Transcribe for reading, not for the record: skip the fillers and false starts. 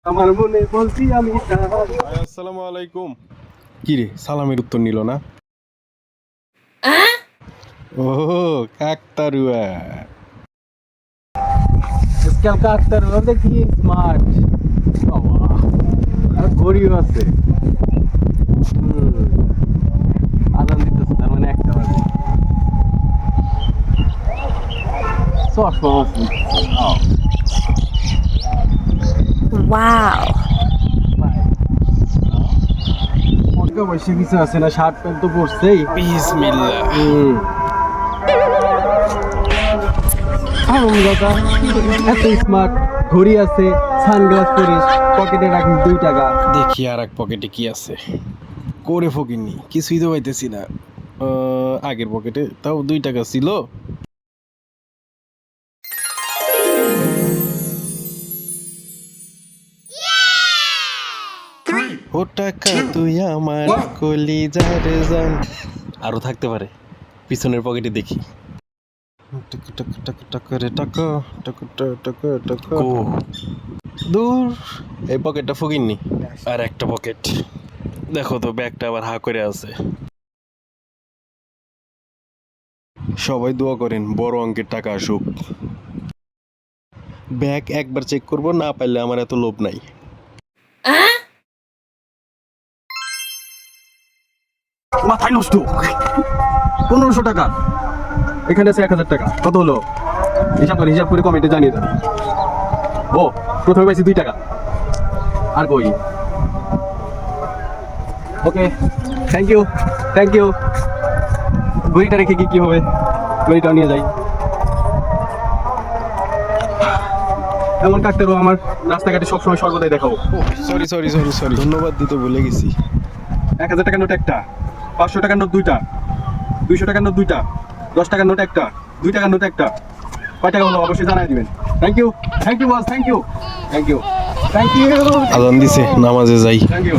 আমার মনে বলছি আমি আসসালামু আলাইকুম। কি রে, সালামের উত্তর নিল না? ও কাকতারুয়া। আজকাল কাকতার দেখি স্মার্ট বাবা, আর ঘড়িও আছে। আজান দিতেছে, তার মানে একটা বাজে। চশমা আছে। Wow. অনেক বসে কিছু আছে না, শার্ট প্যান্ট তো পরছেই। বিসমিল্লাহ। এত স্মার্ট, ঘড়ি আছে, সানগ্লাস পরিস, পকেটে রাখিস 2 টাকা। দেখি আর এক পকেটে কি আছে। করে ফকিনি, কিছুই তো পাইতেছি না। আগের পকেটে তাও 2 টাকা ছিল। ও টাকা তুই আমার কলিজার জান। আরো থাকতে পারে, পিছনের পকেটে দেখি। দূর, এই পকেটটা ফকিননি। আর একটা পকেট দেখো তো, ব্যাগটা আবার হা করে আছে। সবাই দোয়া করেন বড় অঙ্কের টাকা আসুক। ব্যাগ একবার চেক করব, না পাইলে আমার এত লোভ নাই। মাথায় নষ্ট। 1500 টাকা, এখানে আছে 1000 টাকা। কত হলো? হিসাব করে কমেন্টে জানিয়ে দেন। ও, প্রথমে পাইছি 2 টাকা। আর কই? ওকে, থ্যাংক ইউ। ঘড়িটা রেখে কি হবে? ঘড়িটাও নিয়ে যাই। এমন কাকতারও আমার রাস্তাঘাটে সবসময় সর্বদাই দেখাবো। সরি, ধন্যবাদ দিতে ভুলে গেছি। 1000 টাকার নোট একটা, 500 টাকার নোট 2টা, 200 টাকার নোট 2টা, 10 টাকার নোট একটা, 2 টাকার নোট একটা। কয় টাকা হলো অবশ্যই জানাই দিবেন। Thank you boss, thank you. আজান দিছে, নামাজে যাই। Thank you.